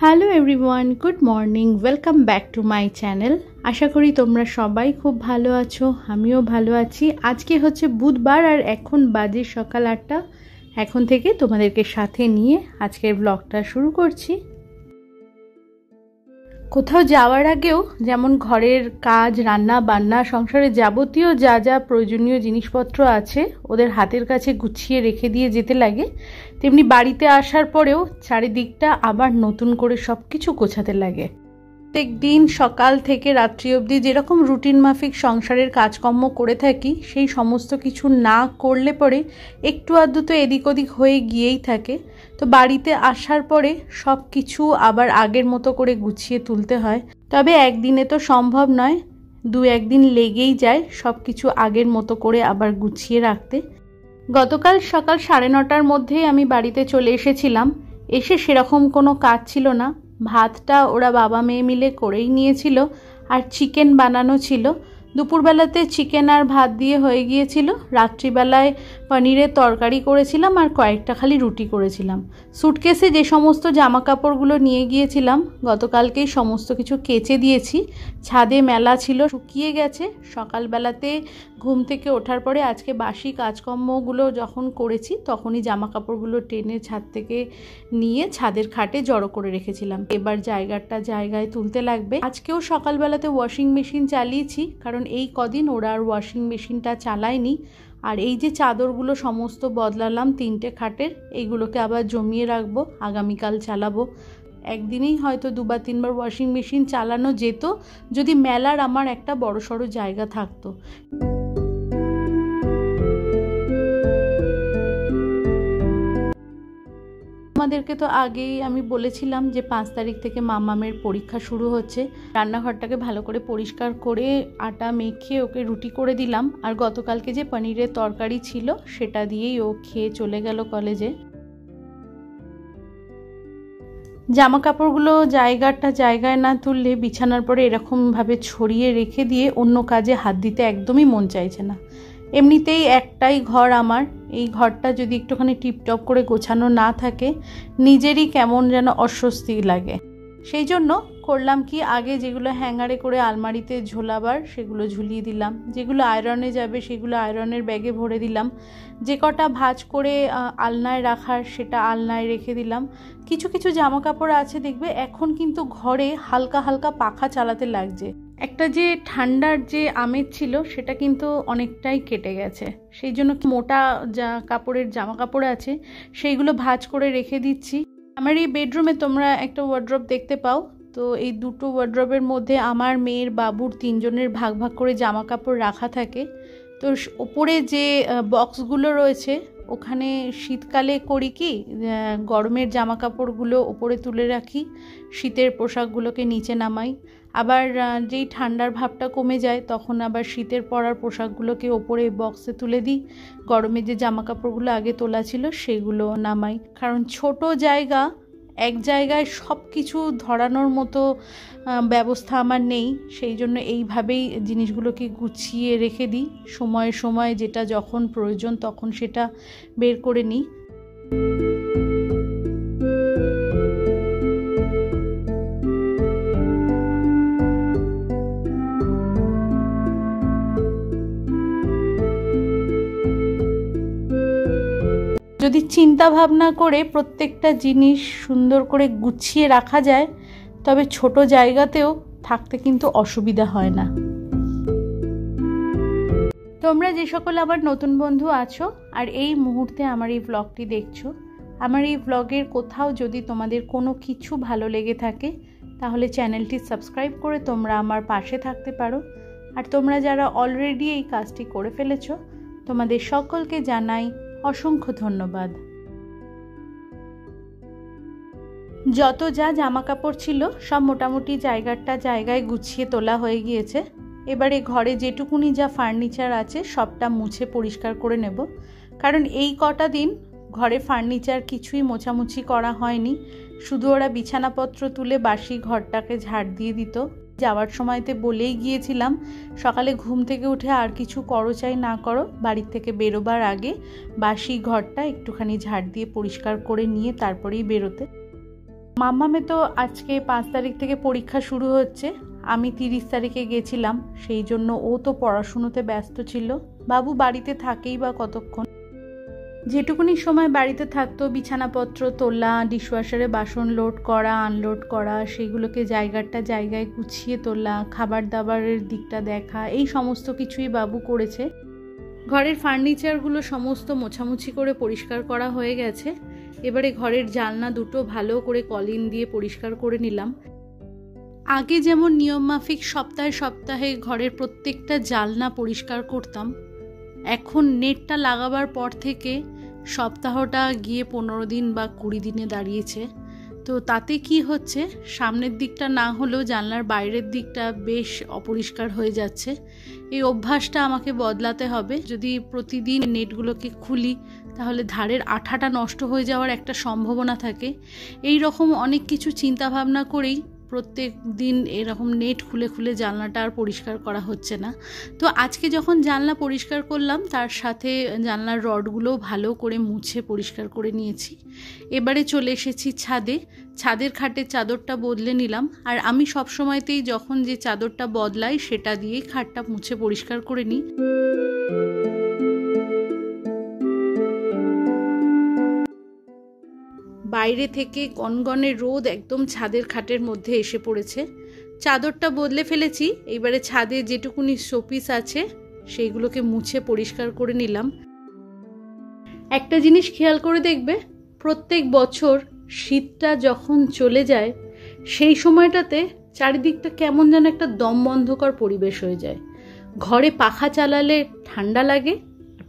Hello everyone, good morning, welcome back to my channel. আশা করি তোমরা সবাই খুব ভালো আছো, আমিও ভালো আছি। আজকে হচ্ছে বুধবার আর এখন বাজে সকাল 8টা। এখন থেকে তোমাদেরকে সাথে নিয়ে আজকের ব্লগটা শুরু করছি। কোথাও যাওয়ার আগেও যেমন ঘরের কাজ, রান্না বান্না, সংসারে যাবতীয় যা যা প্রয়োজনীয় জিনিসপত্র আছে ওদের হাতের কাছে গুছিয়ে রেখে দিয়ে যেতে লাগে, তেমনি বাড়িতে আসার পরেও চারিদিকটা আবার নতুন করে সব কিছু গোছাতে লাগে। প্রত্যেক দিন সকাল থেকে রাত্রি অবধি যেরকম রুটিন মাফিক সংসারের কাজকর্ম করে থাকি, সেই সমস্ত কিছু না করলে পরে একটু আধটু তো এদিক ওদিক হয়ে গিয়েই থাকে। তো বাড়িতে আসার পরে সব কিছু আবার আগের মতো করে গুছিয়ে তুলতে হয়। তবে একদিনে তো সম্ভব নয়, দু একদিন লেগেই যায় সব কিছু আগের মতো করে আবার গুছিয়ে রাখতে। গতকাল সকাল 9:30টার মধ্যেই আমি বাড়িতে চলে এসেছিলাম। এসে সেরকম কোনো কাজ ছিল না, ভাতটা ওরা বাবা মেয়ে মিলে করেই নিয়েছিল, আর চিকেন বানানো ছিল। দুপুরবেলাতে চিকেন আর ভাত দিয়ে হয়ে গিয়েছিল। রাত্রিবেলায় পনিরের তরকারি করেছিলাম আর কয়েকটা খালি রুটি করেছিলাম। সুটকেসে যে সমস্ত জামা কাপড়গুলো নিয়ে গিয়েছিলাম গতকালকেই সমস্ত কিছু কেচে দিয়েছি। ছাদে মেলা ছিল, শুকিয়ে গেছে। সকালবেলাতে ঘুম থেকে ওঠার পরে আজকে বাসি কাজকর্মগুলো যখন করেছি তখনই জামা কাপড়গুলো টেনে ছাদ থেকে নিয়ে ছাদের খাটে জড়ো করে রেখেছিলাম। এবার জায়গায় তুলতে লাগবে। আজকেও সকালবেলাতে ওয়াশিং মেশিন চালিয়েছি, কারণ এই কদিন ওরা আর ওয়াশিং মেশিনটা চালায়নি। আর এই যে চাদরগুলো সমস্ত বদলালাম 3টে খাটের, এইগুলোকে আবার জমিয়ে রাখবো, আগামীকাল চালাবো। একদিনেই হয়তো 2 বা 3 বার ওয়াশিং মেশিন চালানো যেত যদি মেলার আমার একটা বড়সড় জায়গা থাকতো। আমাদেরকে তো আগেই আমি বলেছিলাম যে 5 তারিখ থেকে মামামের পরীক্ষা শুরু হচ্ছে। রান্নাঘরটাকে ভালো করে পরিষ্কার করে আটা মেখে ওকে রুটি করে দিলাম, আর গতকালকে যে পনিরের তরকারি ছিল সেটা দিয়েই ও খেয়ে চলে গেল কলেজে। জামা কাপড়গুলো জায়গায় না তুললে বিছানার পরে এরকমভাবে ছড়িয়ে রেখে দিয়ে অন্য কাজে হাত দিতে একদমই মন চাইছে না। এমনিতেই একটাই ঘর আমার, এই ঘরটা যদি একটুখানি টিপটপ করে গোছানো না থাকে নিজেরই কেমন যেন অস্বস্তি লাগে। সেই জন্য করলাম কি, আগে যেগুলো হ্যাঙ্গারে করে আলমারিতে ঝোলাবার সেগুলো ঝুলিয়ে দিলাম, যেগুলো আয়রনে যাবে সেগুলো আয়রনের ব্যাগে ভরে দিলাম, যে কটা ভাঁজ করে আলনায় রাখার সেটা আলনায় রেখে দিলাম। কিছু জামা কাপড় আছে দেখবে এখন কিন্তু ঘরে হালকা হালকা পাখা চালাতে লাগছে। একটা যে ঠান্ডার যে আমেজ ছিল সেটা কিন্তু অনেকটাই কেটে গেছে। সেই জন্য মোটা কাপড়ের জামা কাপড় আছে সেইগুলো ভাঁজ করে রেখে দিচ্ছি। আমার এই বেডরুমে তোমরা একটা ওয়ার্ড্রপ দেখতে পাও, তো এই দুটো ওয়ার্ড্রপের মধ্যে আমার, মেয়ের, বাবুর 3 জনের ভাগ ভাগ করে জামা কাপড় রাখা থাকে। তো ওপরে যে বক্সগুলো রয়েছে ওখানে শীতকালে করি কি, গরমের জামা কাপড়গুলো ওপরে তুলে রাখি, শীতের পোশাকগুলোকে নিচে নামাই। আবার যেই ঠান্ডার ভাবটা কমে যায় তখন আবার শীতের পরার পোশাকগুলোকে ওপরে বক্সে তুলে দিই। গরমের যে জামা কাপড়গুলো আগে তোলা ছিল সেগুলো নামাই, কারণ ছোট জায়গা, এক জায়গায় সব কিছু ধরানোর মতো ব্যবস্থা আমার নেই। সেই জন্য এইভাবেই জিনিসগুলোকে গুছিয়ে রেখে দিই, সময়ে সময়ে যেটা যখন প্রয়োজন তখন সেটা বের করে নিই। যদি চিন্তা ভাবনা করে প্রত্যেকটা জিনিস সুন্দর করে গুছিয়ে রাখা যায় তবে ছোট জায়গাতেও থাকতে কিন্তু অসুবিধা হয় না। তোমরা যে সকল আবার নতুন বন্ধু আছো আর এই মুহূর্তে আমার এই ব্লগটি দেখছো, আমার এই ব্লগের কোথাও যদি তোমাদের কোনো কিছু ভালো লেগে থাকে তাহলে চ্যানেলটি সাবস্ক্রাইব করে তোমরা আমার পাশে থাকতে পারো। আর তোমরা যারা অলরেডি এই কাজটি করে ফেলেছো তোমাদের সকলকে জানাই অসংখ্য ধন্যবাদ। যত যা জামা কাপড় ছিল সব মোটামুটি জায়গায় গুছিয়ে তোলা হয়ে গিয়েছে। এবারে ঘরে যেটুকুনি যা ফার্নিচার আছে সবটা মুছে পরিষ্কার করে নেব, কারণ এই কটা দিন ঘরে ফার্নিচার কিছুই মোছামুছি করা হয়নি। শুধু ওরা বিছানাপত্র তুলে বাসি ঘরটাকে ঝাড় দিয়ে দিত। যাওয়ার সময়তে বলেই গিয়েছিলাম সকালে ঘুম থেকে উঠে আর কিছু করো চাই না করো, বাড়ির থেকে বেরোবার আগে বাসি ঘরটা একটুখানি ঝাড় দিয়ে পরিষ্কার করে নিয়ে তারপরেই বেরোতে। মাম্মামে তো আজকে 5 তারিখ থেকে পরীক্ষা শুরু হচ্ছে, আমি 30 তারিখে গেছিলাম, সেই জন্য ও তো পড়াশুনোতে ব্যস্ত ছিল। বাবু বাড়িতে থাকেই বা কতক্ষণ, যেটুকুনি সময় বাড়িতে থাকতো বিছানাপত্র তোলা, ডিশওয়াশারে বাসন লোড করা আনলোড করা, সেগুলোকে জায়গায় গুছিয়ে তোলা, খাবার দাবারের দিকটা দেখা, এই সমস্ত কিছুই বাবু করেছে। ঘরের ফার্নিচারগুলো সমস্ত মোছামুছি করে পরিষ্কার করা হয়ে গেছে। এবারে ঘরের জানলা দুটো ভালো করে কলিন দিয়ে পরিষ্কার করে নিলাম। আগে যেমন নিয়মমাফিক সপ্তাহে ঘরের প্রত্যেকটা জানলা পরিষ্কার করতাম, এখন নেটটা লাগাবার পর থেকে সপ্তাহটা গিয়ে 15 দিন বা 20 দিনে দাঁড়িয়েছে। তো তাতে কি হচ্ছে, সামনের দিকটা না হলেও জানলার বাইরের দিকটা বেশ অপরিষ্কার হয়ে যাচ্ছে। এই অভ্যাসটা আমাকে বদলাতে হবে। যদি প্রতিদিন নেটগুলোকে খুলি তাহলে ধারের আঠাটা নষ্ট হয়ে যাওয়ার একটা সম্ভাবনা থাকে। এই রকম অনেক কিছু চিন্তা ভাবনা করেই প্রত্যেক দিন এরকম নেট খুলে জানলাটা আর পরিষ্কার করা হচ্ছে না। তো আজকে যখন জানলা পরিষ্কার করলাম, তার সাথে জানলার রডগুলো ভালো করে মুছে পরিষ্কার করে নিয়েছি। এবারে চলে এসেছি ছাদের খাটের চাদরটা বদলে নিলাম। আর আমি সবসময়তেই যখন যে চাদরটা বদলাই সেটা দিয়েই খাটটা মুছে পরিষ্কার করে নিই। বাইরে থেকে গনগনে রোদ একদম ছাদের খাটের মধ্যে এসে পড়েছে। চাদরটা বদলে ফেলেছি, এইবারে ছাদে যেটুকুনি শোপিস আছে সেইগুলোকে মুছে পরিষ্কার করে নিলাম। একটা জিনিস খেয়াল করে দেখবে, প্রত্যেক বছর শীতটা যখন চলে যায় সেই সময়টাতে চারিদিকটা কেমন যেন একটা দমবন্ধকর পরিবেশ হয়ে যায়। ঘরে পাখা চালালে ঠান্ডা লাগে,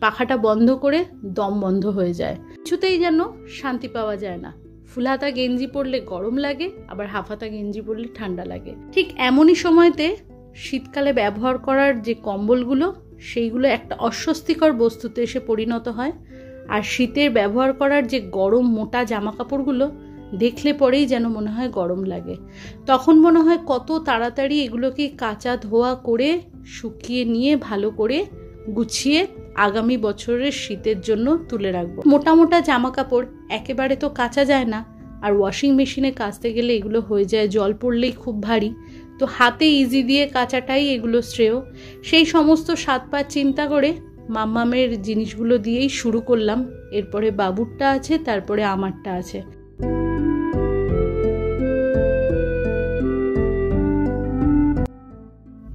পাখাটা বন্ধ করে দম বন্ধ হয়ে যায়, কিছুতেই যেন শান্তি পাওয়া যায় না। ফুলহাতা গেঞ্জি পরলে গরম লাগে, আবার হাফহাতা গেঞ্জি পরলে ঠান্ডা লাগে। ঠিক এমনই সময়তে শীতকালে ব্যবহার করার যে কম্বলগুলো সেইগুলো একটা অস্বস্তিকর বস্তুতে এসে পরিণত হয়। আর শীতের ব্যবহার করার যে গরম মোটা জামা কাপড়গুলো দেখলে পরেই যেন মনে হয় গরম লাগে। তখন মনে হয় কত তাড়াতাড়ি এগুলোকে কাচা ধোয়া করে শুকিয়ে নিয়ে ভালো করে গুছিয়ে আগামী বছরের শীতের জন্য তুলে রাখবো। মোটা মোটা জামা কাপড় একেবারে তো কাচা যায় না, আর ওয়াশিং মেশিনে কাচতে গেলে এগুলো হয়ে যায় জল পড়লেই খুব ভারী। তো হাতে ইজি দিয়ে কাচাটাই এগুলো শ্রেয়। সেই সমস্ত 7 পাঁচ চিন্তা করে মাম্মামের জিনিসগুলো দিয়েই শুরু করলাম। এরপরে বাবুরটা আছে, তারপরে আমারটা আছে।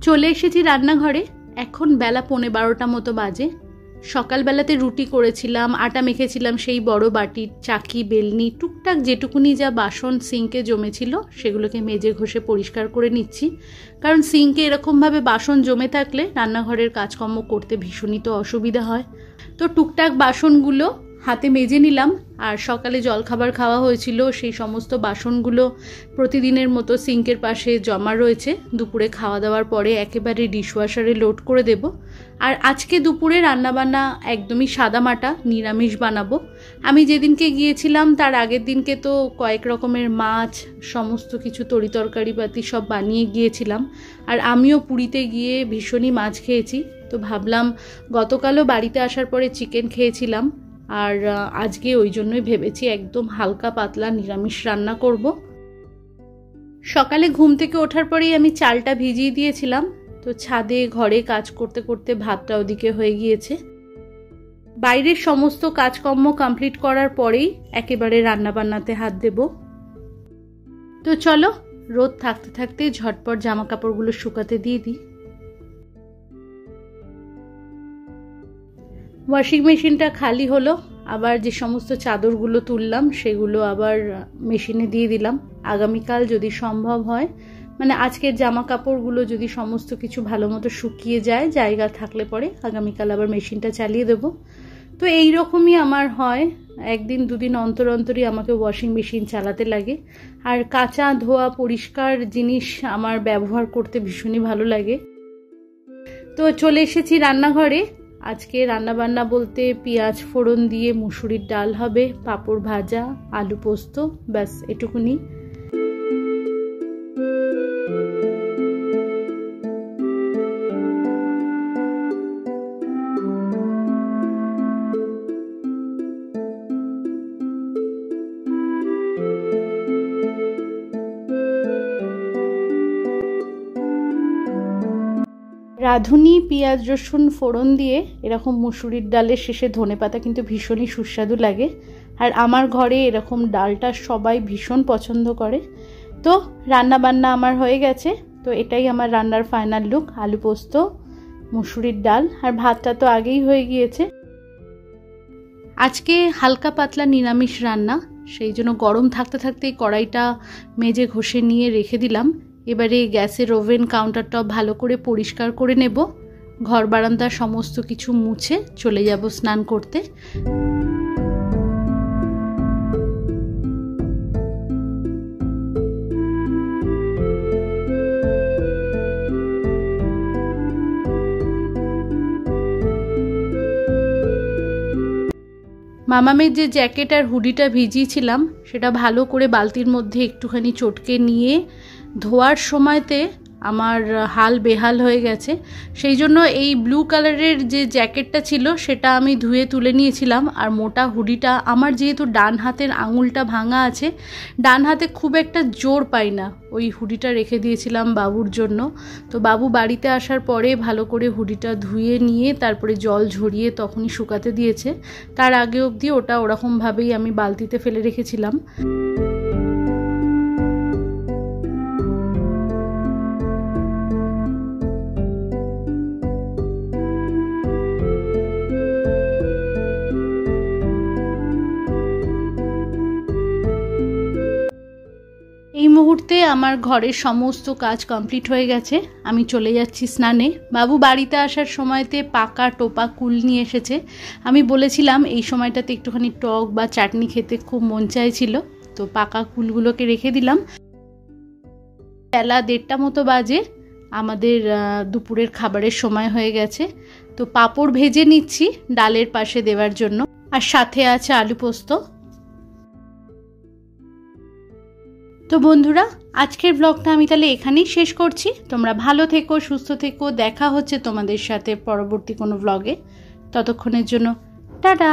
চলে এসেছি রান্নাঘরে। এখন বেলা 11:15 মতো বাজে। সকালবেলাতে রুটি করেছিলাম, আটা মেখেছিলাম, সেই বড় বাটির চাকি বেলনি টুকটাক যেটুকুনি যা বাসন সিঙ্কে জমেছিল সেগুলোকে মেজে ঘষে পরিষ্কার করে নিচ্ছি। কারণ সিঙ্কে এরকমভাবে বাসন জমে থাকলে রান্নাঘরের কাজকর্ম করতে ভীষণই তো অসুবিধা হয়। তো টুকটাক বাসনগুলো হাতে মেজে নিলাম। আর সকালে জলখাবার খাওয়া হয়েছিল, সেই সমস্ত বাসনগুলো প্রতিদিনের মতো সিঙ্কের পাশে জমা রয়েছে। দুপুরে খাওয়া দাওয়ার পরে একেবারে ডিশওয়াশারে লোড করে দেব। আর আজকে দুপুরে রান্নাবান্না একদমই সাদামাটা, নিরামিষ বানাবো। আমি যেদিনকে গিয়েছিলাম তার আগের দিনকে তো কয়েক রকমের মাছ, সমস্ত কিছু তরিতরকারি পাতি সব বানিয়ে গিয়েছিলাম। আর আমিও পুরীতে গিয়ে ভীষণই মাছ খেয়েছি। তো ভাবলাম, গতকালও বাড়িতে আসার পরে চিকেন খেয়েছিলাম, আর আজকে ওই জন্যই ভেবেছি একদম হালকা পাতলা নিরামিষ রান্না করব। সকালে ঘুম থেকে ওঠার পরেই আমি চালটা ভিজিয়ে দিয়েছিলাম। তো ছাদে ঘরে কাজ করতে করতে ভাতটা ওদিকে হয়ে গিয়েছে। বাইরের সমস্ত কাজকর্ম কমপ্লিট করার পরেই একেবারে রান্নাবান্নাতে হাত দেব। তো চলো, রোদ থাকতে থাকতে ঝটপট জামা কাপড়গুলো শুকাতে দিয়ে দিই। ওয়াশিং মেশিনটা খালি হলো, আবার যে সমস্ত চাদরগুলো তুললাম সেগুলো আবার মেশিনে দিয়ে দিলাম। আগামীকাল যদি সম্ভব হয়, মানে আজকের জামা কাপড়গুলো যদি সমস্ত কিছু ভালো মতো শুকিয়ে যায়, জায়গা থাকলে পরে আগামীকাল আবার মেশিনটা চালিয়ে দেব। তো এই রকমই আমার হয়, একদিন দুদিন অন্তর অন্তরই আমাকে ওয়াশিং মেশিন চালাতে লাগে। আর কাঁচা ধোয়া পরিষ্কার জিনিস আমার ব্যবহার করতে ভীষণই ভালো লাগে। তো চলে এসেছি রান্নাঘরে। আজকে রান্নাবান্না বলতে পেঁয়াজ ফোড়ন দিয়ে মুসুরির ডাল হবে, পাঁপড় ভাজা, আলু পোস্ত, ব্যাস এটুকুনি। রাঁধুনি পেঁয়াজ রসুন ফোড়ন দিয়ে এরকম মুসুরির ডালের শেষে ধনেপাতা কিন্তু ভীষণই সুস্বাদু লাগে। আর আমার ঘরে এরকম ডালটা সবাই ভীষণ পছন্দ করে। তো রান্না বান্না আমার হয়ে গেছে। তো এটাই আমার রান্নার ফাইনাল লুক, আলু পোস্ত, মুসুরির ডাল, আর ভাতটা তো আগেই হয়ে গিয়েছে। আজকে হালকা পাতলা নিরামিষ রান্না, সেই জন্য গরম থাকতে থাকতেই কড়াইটা মেজে ঘষে নিয়ে রেখে দিলাম। এবারে গ্যাসের ওভেন কাউন্টারটপ ভালো করে পরিষ্কার করে নেব, ঘর বারান্দা সমস্ত কিছু মুছে চলে যাব স্নান করতে। মামামের যে জ্যাকেট আর হুডিটা ভিজিয়েছিলাম সেটা ভালো করে বালতির মধ্যে একটুখানি চটকে নিয়ে ধোয়ার সময়তে আমার হাল বেহাল হয়ে গেছে। সেই জন্য এই ব্লু কালারের যে জ্যাকেটটা ছিল সেটা আমি ধুয়ে তুলে নিয়েছিলাম। আর মোটা হুডিটা আমার যেহেতু ডান হাতের আঙুলটা ভাঙা আছে, ডান হাতে খুব একটা জোর পাই না, ওই হুডিটা রেখে দিয়েছিলাম বাবুর জন্য। তো বাবু বাড়িতে আসার পরে ভালো করে হুডিটা ধুয়ে নিয়ে তারপরে জল ঝরিয়ে তখনই শুকাতে দিয়েছে। তার আগে অবধি ওটা ওরকমভাবেই আমি বালতিতে ফেলে রেখেছিলাম। এই মুহূর্তে আমার ঘরের সমস্ত কাজ কমপ্লিট হয়ে গেছে, আমি চলে যাচ্ছি স্নানে। বাবু বাড়িতে আসার সময়তে পাকা টোপা কুল নিয়ে এসেছে। আমি বলেছিলাম এই সময়টাতে একটুখানি টক বা চাটনি খেতে খুব মন চাইছিল, তো পাকা কুলগুলোকে রেখে দিলাম। বেলা 1:30 মতো বাজে, আমাদের দুপুরের খাবারের সময় হয়ে গেছে। তো পাঁপড় ভেজে নিচ্ছি ডালের পাশে দেওয়ার জন্য, আর সাথে আছে আলু পোস্ত। তো বন্ধুরা, আজকের ব্লগটা আমি তাহলে এখানেই শেষ করছি। তোমরা ভালো থেকো, সুস্থ থেকো, দেখা হচ্ছে তোমাদের সাথে পরবর্তী কোনো ব্লগে। ততক্ষণের জন্য টাটা।